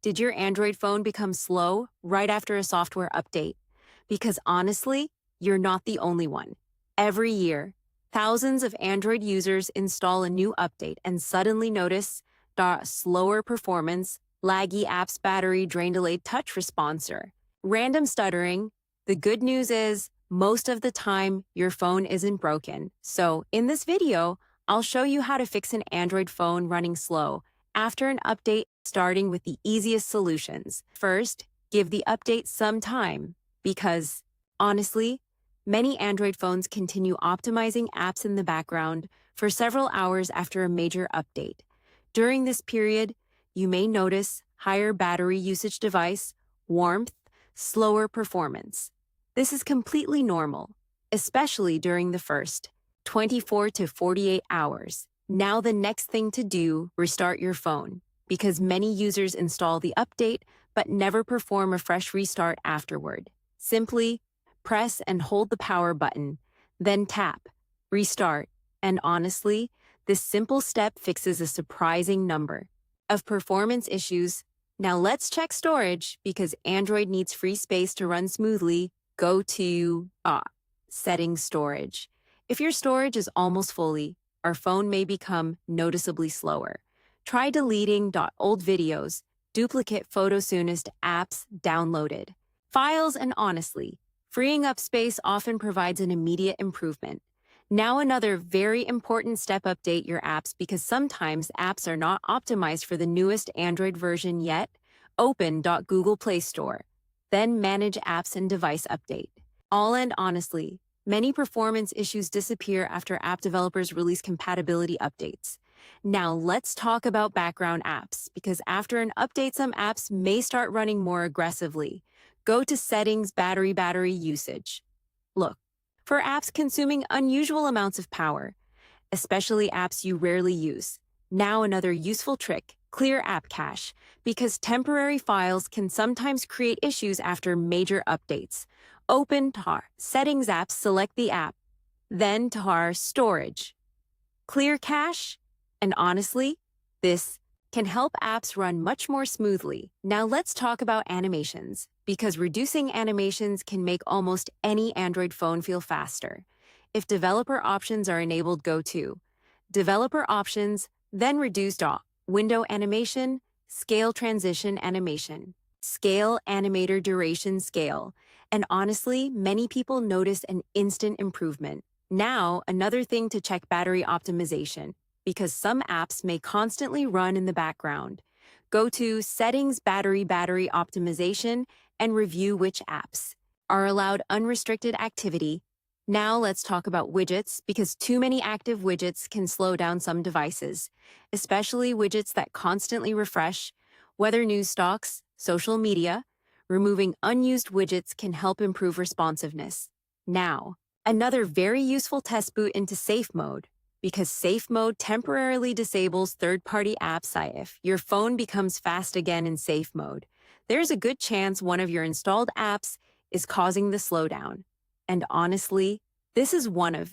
Did your Android phone become slow right after a software update? Because honestly, you're not the only one. Every year, thousands of Android users install a new update and suddenly notice the slower performance, laggy apps, battery drain, delayed touch responser, random stuttering. The good news is, most of the time, your phone isn't broken. So, in this video, I'll show you how to fix an Android phone running slow after an update, starting with the easiest solutions. First, give the update some time, because, honestly, many Android phones continue optimizing apps in the background for several hours after a major update. During this period, you may notice higher battery usage, device warmth, slower performance. This is completely normal, especially during the first 24 to 48 hours. Now the next thing to do, restart your phone, because many users install the update but never perform a fresh restart afterward. Simply press and hold the power button, then tap restart, and honestly, this simple step fixes a surprising number of performance issues. Now let's check storage, because Android needs free space to run smoothly. Go to Settings, Storage. If your storage is almost fully, our phone may become noticeably slower. Try deleting old videos, duplicate photos, soonest apps downloaded, files, and honestly, freeing up space often provides an immediate improvement. Now another very important step, update your apps, because sometimes apps are not optimized for the newest Android version yet. Open Google Play Store, then manage apps and device update. And honestly, many performance issues disappear after app developers release compatibility updates. Now let's talk about background apps, because after an update, some apps may start running more aggressively. Go to Settings, Battery Usage. Look for apps consuming unusual amounts of power, especially apps you rarely use. Now another useful trick, clear app cache, because temporary files can sometimes create issues after major updates. Open Settings, Apps, select the app, then Storage. Clear cache, and honestly, this can help apps run much more smoothly. Now let's talk about animations, because reducing animations can make almost any Android phone feel faster. If developer options are enabled, go to Developer Options, then reduce window animation, scale transition animation, scale animator duration scale, and honestly, many people notice an instant improvement. Now, another thing to check, battery optimization, because some apps may constantly run in the background. Go to Settings, Battery Optimization, and review which apps are allowed unrestricted activity. Now let's talk about widgets, because too many active widgets can slow down some devices, especially widgets that constantly refresh, whether news stocks, social media. Removing unused widgets can help improve responsiveness. Now, another very useful test, boot into safe mode, because safe mode temporarily disables third-party apps. If your phone becomes fast again in safe mode, there's a good chance one of your installed apps is causing the slowdown. And honestly, this is one of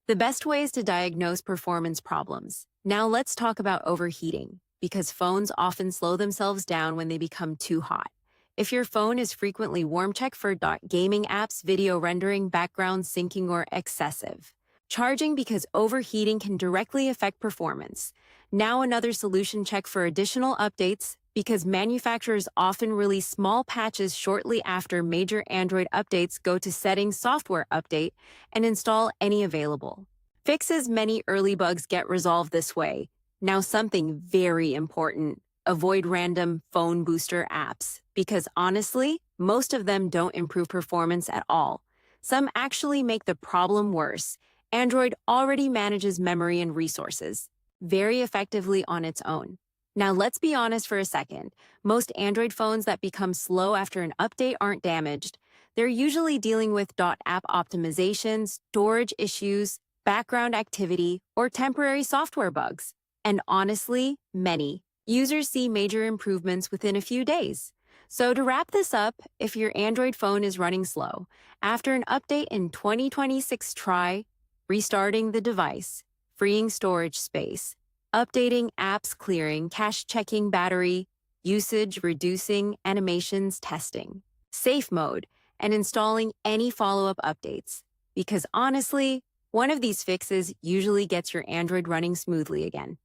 the best ways to diagnose performance problems. Now let's talk about overheating, because phones often slow themselves down when they become too hot. If your phone is frequently warm, check for gaming apps, video rendering, background syncing, or excessive charging, because overheating can directly affect performance. Now another solution, check for additional updates, because manufacturers often release small patches shortly after major Android updates. Go to Settings, Software Update, and install any available fixes. Many early bugs get resolved this way. Now something very important, avoid random phone booster apps, because honestly, most of them don't improve performance at all. Some actually make the problem worse. Android already manages memory and resources very effectively on its own. Now let's be honest for a second. Most Android phones that become slow after an update aren't damaged. They're usually dealing with app optimizations, storage issues, background activity, or temporary software bugs. And honestly, many users see major improvements within a few days. So to wrap this up, if your Android phone is running slow after an update in 2026, try restarting the device, freeing storage space, updating apps, clearing cache, checking battery usage reducing animations testing, safe mode, and installing any follow-up updates. Because honestly, one of these fixes usually gets your Android running smoothly again.